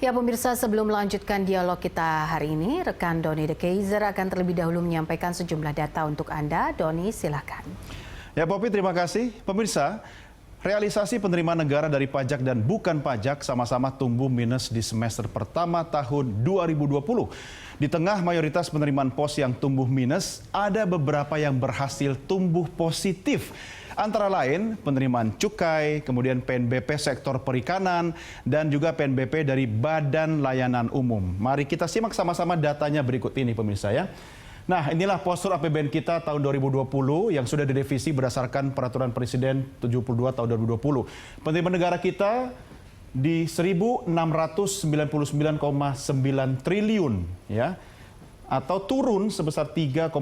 Ya pemirsa, sebelum melanjutkan dialog kita hari ini, rekan Doni De Keizer akan terlebih dahulu menyampaikan sejumlah data untuk Anda. Doni, silakan. Ya Popi, terima kasih. Pemirsa, realisasi penerimaan negara dari pajak dan bukan pajak sama-sama tumbuh minus di semester pertama tahun 2020. Di tengah mayoritas penerimaan pos yang tumbuh minus, ada beberapa yang berhasil tumbuh positif. Antara lain penerimaan cukai, kemudian PNBP sektor perikanan, dan juga PNBP dari Badan Layanan Umum. Mari kita simak sama-sama datanya berikut ini pemirsa ya. Nah, inilah postur APBN kita tahun 2020 yang sudah direvisi berdasarkan Peraturan Presiden 72 tahun 2020. Penerimaan negara kita di 1.699,9 triliun ya, atau turun sebesar 3,46%.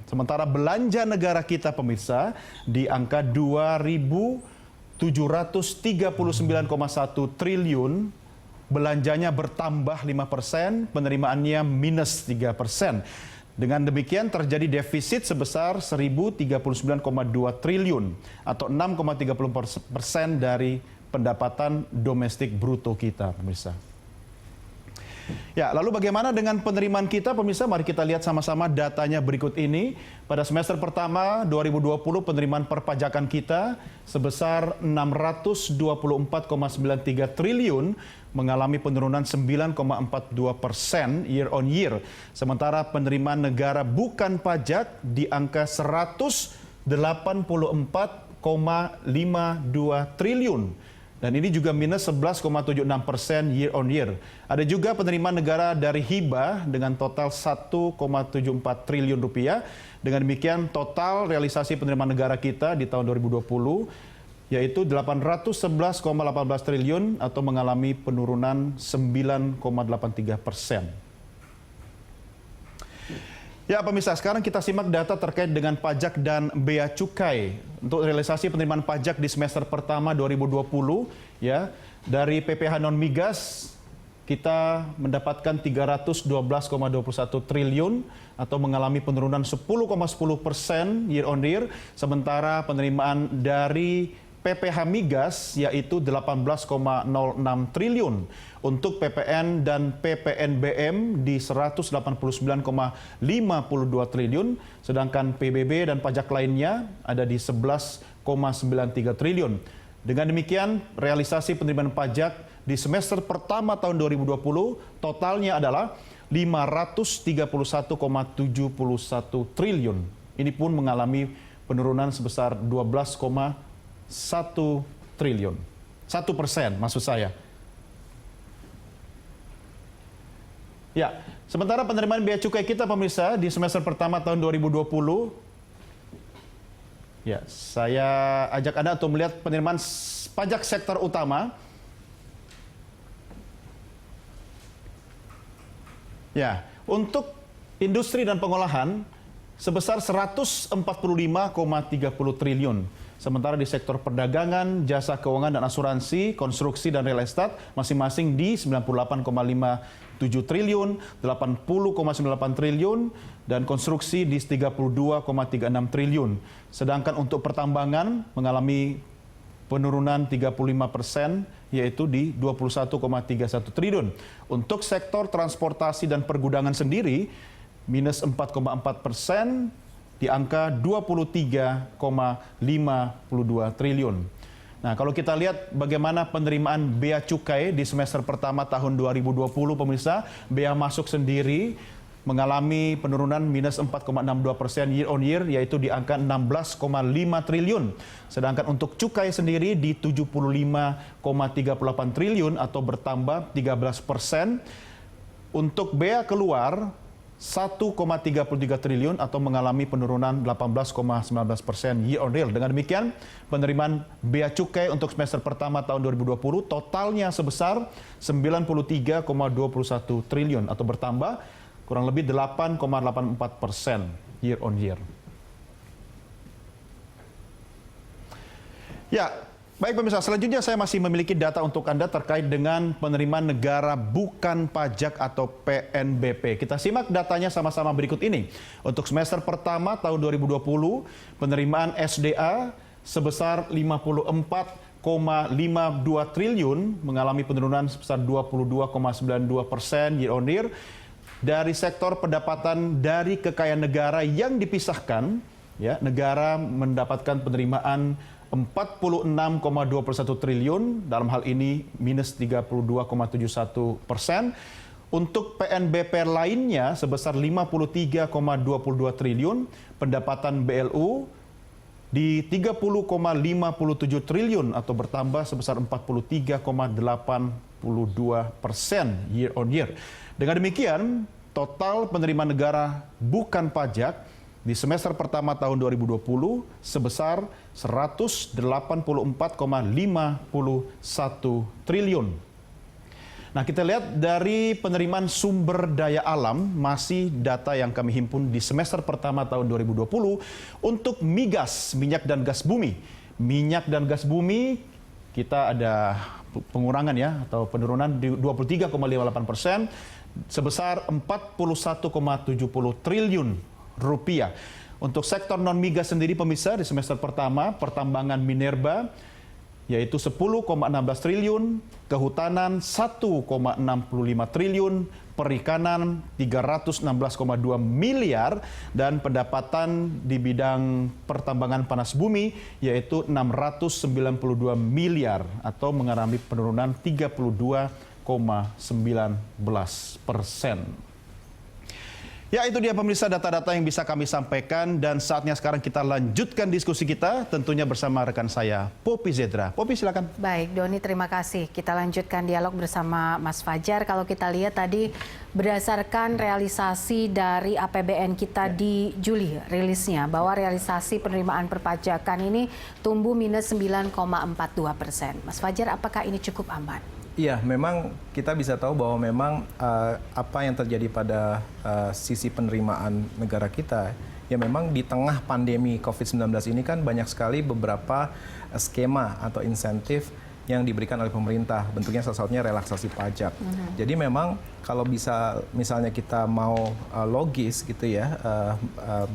Sementara belanja negara kita pemirsa di angka 2.739,1 triliun, belanjanya bertambah 5%, penerimaannya minus 3%. Dengan demikian terjadi defisit sebesar 1.039,2 triliun atau 6,30% dari pendapatan domestik bruto kita pemirsa. Ya, lalu bagaimana dengan penerimaan kita pemirsa? Mari kita lihat sama-sama datanya berikut ini. Pada semester pertama 2020 penerimaan perpajakan kita sebesar 624,93 triliun mengalami penurunan 9,42% year on year. Sementara penerimaan negara bukan pajak di angka 184,52 triliun. Dan ini juga minus 11,76% year on year. Ada juga penerimaan negara dari hibah dengan total 1,74 triliun rupiah. Dengan demikian total realisasi penerimaan negara kita di tahun 2020 yaitu 811,18 triliun atau mengalami penurunan 9,83%. Ya pemirsa, sekarang kita simak data terkait dengan pajak dan bea cukai. Untuk realisasi penerimaan pajak di semester pertama 2020, ya, dari PPh non-migas kita mendapatkan 312,21 triliun atau mengalami penurunan 10,10% year on year. Sementara penerimaan dari PPh migas yaitu 18,06 triliun. Untuk PPN dan PPNBM di 189,52 triliun, sedangkan PBB dan pajak lainnya ada di 11,93 triliun. Dengan demikian, realisasi penerimaan pajak di semester pertama tahun 2020 totalnya adalah 531,71 triliun. Ini pun mengalami penurunan sebesar 12,1 triliun. 1% maksud saya. Ya, sementara penerimaan bea cukai kita pemirsa di semester pertama tahun 2020, ya, saya ajak Anda untuk melihat penerimaan pajak sektor utama. Ya, untuk industri dan pengolahan sebesar 145,30 triliun. Sementara di sektor perdagangan, jasa keuangan dan asuransi, konstruksi dan real estate masing-masing di 98,57 triliun, 80,98 triliun, dan konstruksi di 32,36 triliun. Sedangkan untuk pertambangan mengalami penurunan 35%, yaitu di 21,31 triliun. Untuk sektor transportasi dan pergudangan sendiri, minus 4,4%, di angka 23,52 triliun. Nah, kalau kita lihat bagaimana penerimaan bea cukai di semester pertama tahun 2020 pemirsa, bea masuk sendiri mengalami penurunan minus 4,62% year on year, yaitu di angka 16,5 triliun. Sedangkan untuk cukai sendiri di 75,38 triliun atau bertambah 13%. Untuk bea keluar 1,33 triliun atau mengalami penurunan 18,19% year on year. Dengan demikian, penerimaan bea cukai untuk semester pertama tahun 2020 totalnya sebesar 93,21 triliun atau bertambah kurang lebih 8,84% year on year. Ya, baik pemirsa, selanjutnya saya masih memiliki data untuk Anda terkait dengan penerimaan negara bukan pajak atau PNBP. Kita simak datanya sama-sama berikut ini. Untuk semester pertama tahun 2020, penerimaan SDA sebesar 54,5 triliun, mengalami penurunan sebesar 22,92% year on year. Dari sektor pendapatan dari kekayaan negara yang dipisahkan, ya, negara mendapatkan penerimaan 46,21 triliun, dalam hal ini minus 32,71%. Untuk PNBP lainnya sebesar 53,22 triliun, pendapatan BLU di 30,57 triliun atau bertambah sebesar 43,82% year on year. Dengan demikian, total penerimaan negara bukan pajak di semester pertama tahun 2020 sebesar 184,51 triliun. Nah, kita lihat dari penerimaan sumber daya alam, masih data yang kami himpun di semester pertama tahun 2020 untuk migas, minyak dan gas bumi. Minyak dan gas bumi kita ada pengurangan ya, atau penurunan di 23,58% sebesar 41,70 triliun rupiah. Untuk sektor non migas sendiri pemirsa, di semester pertama pertambangan minerba yaitu 10,16 triliun, kehutanan 1,65 triliun, perikanan 316,2 miliar, dan pendapatan di bidang pertambangan panas bumi yaitu 692 miliar atau mengalami penurunan 32,19%. Ya, itu dia pemirsa data-data yang bisa kami sampaikan, dan saatnya sekarang kita lanjutkan diskusi kita tentunya bersama rekan saya Poppy Zedra. Poppy, silakan. Baik, Doni, terima kasih. Kita lanjutkan dialog bersama Mas Fajar. Kalau kita lihat tadi berdasarkan realisasi dari APBN kita di Juli rilisnya, bahwa realisasi penerimaan perpajakan ini tumbuh minus 9,42%. Mas Fajar, apakah ini cukup aman? Iya, memang kita bisa tahu bahwa memang apa yang terjadi pada sisi penerimaan negara kita, ya memang di tengah pandemi COVID-19 ini kan banyak sekali beberapa skema atau insentif yang diberikan oleh pemerintah. Bentuknya salah satunya relaksasi pajak. Jadi memang kalau bisa misalnya kita mau logis gitu ya,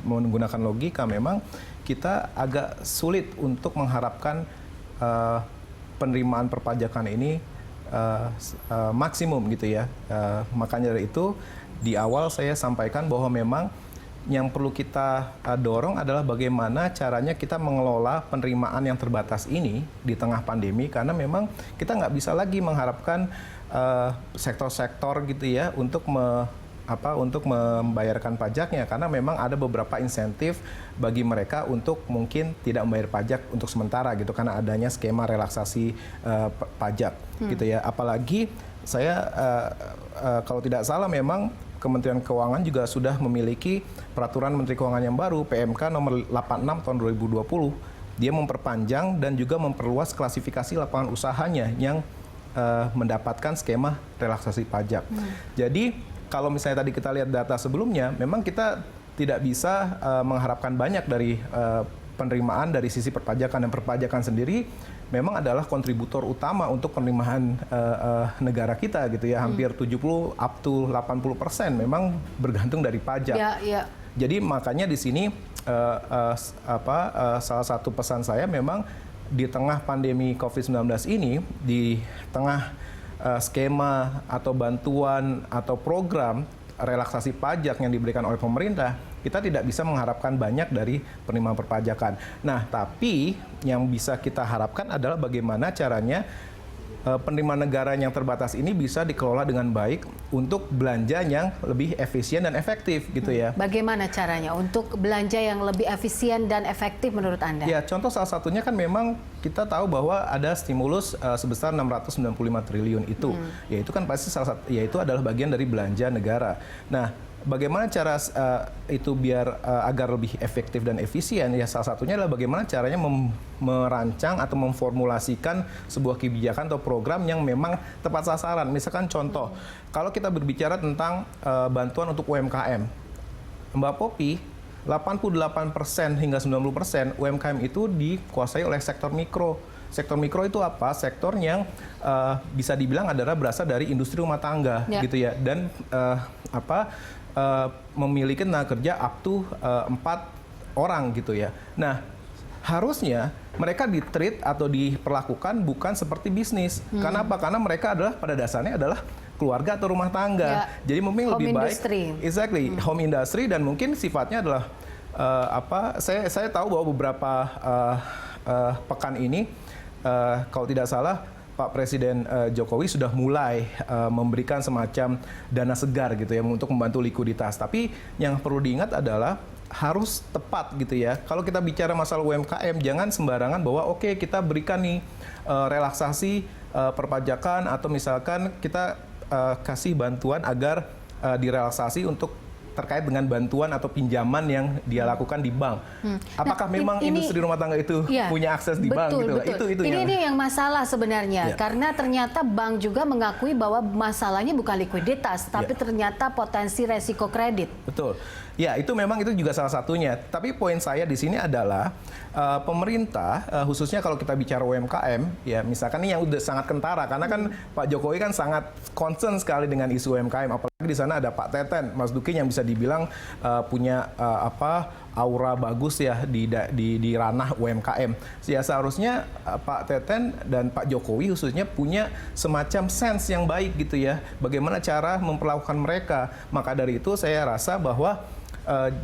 menggunakan logika, memang kita agak sulit untuk mengharapkan penerimaan perpajakan ini maksimum gitu ya. Makanya dari itu di awal saya sampaikan bahwa memang yang perlu kita dorong adalah bagaimana caranya kita mengelola penerimaan yang terbatas ini di tengah pandemi, karena memang kita nggak bisa lagi mengharapkan sektor-sektor gitu ya untuk membayarkan pajaknya, karena memang ada beberapa insentif bagi mereka untuk mungkin tidak membayar pajak untuk sementara gitu, karena adanya skema relaksasi pajak gitu ya. Apalagi saya kalau tidak salah memang Kementerian Keuangan juga sudah memiliki peraturan Menteri Keuangan yang baru PMK nomor 86 tahun 2020. Dia memperpanjang dan juga memperluas klasifikasi lapangan usahanya yang mendapatkan skema relaksasi pajak. Jadi kalau misalnya tadi kita lihat data sebelumnya, memang kita tidak bisa mengharapkan banyak dari penerimaan dari sisi perpajakan, dan perpajakan sendiri memang adalah kontributor utama untuk penerimaan negara kita gitu ya. Hampir 70 up to 80% memang bergantung dari pajak. Ya. Jadi makanya di sini salah satu pesan saya memang di tengah pandemi COVID-19 ini, di tengah skema atau bantuan atau program relaksasi pajak yang diberikan oleh pemerintah, kita tidak bisa mengharapkan banyak dari penerimaan perpajakan. Nah, tapi yang bisa kita harapkan adalah bagaimana caranya penerimaan negara yang terbatas ini bisa dikelola dengan baik untuk belanja yang lebih efisien dan efektif gitu ya. Bagaimana caranya untuk belanja yang lebih efisien dan efektif menurut Anda? Ya, contoh salah satunya kan memang kita tahu bahwa ada stimulus sebesar 695 triliun itu. Yaitu kan pasti salah satu, yaitu adalah bagian dari belanja negara. Nah, bagaimana cara itu biar agar lebih efektif dan efisien? Ya, salah satunya adalah bagaimana caranya merancang atau memformulasikan sebuah kebijakan atau program yang memang tepat sasaran. Misalkan contoh, kalau kita berbicara tentang bantuan untuk UMKM, Mbak Poppy, 88% hingga 90% UMKM itu dikuasai oleh sektor mikro. Sektor mikro itu apa? Sektor yang bisa dibilang adalah berasal dari industri rumah tangga, gitu ya, dan memiliki tenaga kerja up to 4 orang gitu ya. Nah, harusnya mereka di-treat atau diperlakukan bukan seperti bisnis. Karena apa? Karena mereka adalah pada dasarnya adalah keluarga atau rumah tangga. Jadi mungkin Home lebih baik, industry. exactly, home industry, dan mungkin sifatnya adalah saya tahu bahwa beberapa pekan ini, kalau tidak salah, Pak Presiden Jokowi sudah mulai memberikan semacam dana segar gitu ya untuk membantu likuiditas. Tapi yang perlu diingat adalah harus tepat gitu ya. Kalau kita bicara masalah UMKM, jangan sembarangan bahwa oke, kita berikan nih relaksasi perpajakan atau misalkan kita kasih bantuan agar direlaksasi untuk terkait dengan bantuan atau pinjaman yang dia lakukan di bank. Apakah memang industri rumah tangga itu punya akses di bank gitu? Betul. Ini yang masalah sebenarnya, karena ternyata bank juga mengakui bahwa masalahnya bukan likuiditas, tapi ternyata potensi resiko kredit. Betul. Ya, itu memang itu juga salah satunya. Tapi poin saya di sini adalah pemerintah, khususnya kalau kita bicara UMKM, ya misalkan ini yang udah sangat kentara, karena kan Pak Jokowi kan sangat concern sekali dengan isu UMKM. Apalagi di sana ada Pak Teten, Mas Duki yang bisa dibilang punya aura bagus ya di ranah UMKM. Ya, seharusnya Pak Teten dan Pak Jokowi khususnya punya semacam sense yang baik gitu ya, bagaimana cara memperlakukan mereka. Maka dari itu saya rasa bahwa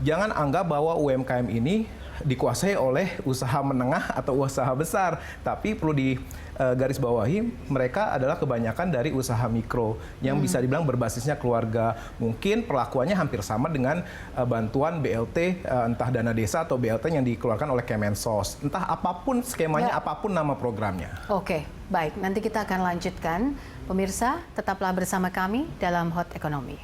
jangan anggap bahwa UMKM ini dikuasai oleh usaha menengah atau usaha besar, tapi perlu digarisbawahi mereka adalah kebanyakan dari usaha mikro yang bisa dibilang berbasisnya keluarga. Mungkin perlakuannya hampir sama dengan bantuan BLT, entah dana desa atau BLT yang dikeluarkan oleh Kemensos. Entah apapun skemanya, apapun nama programnya. Oke, baik. Nanti kita akan lanjutkan. Pemirsa, tetaplah bersama kami dalam Hot Economy.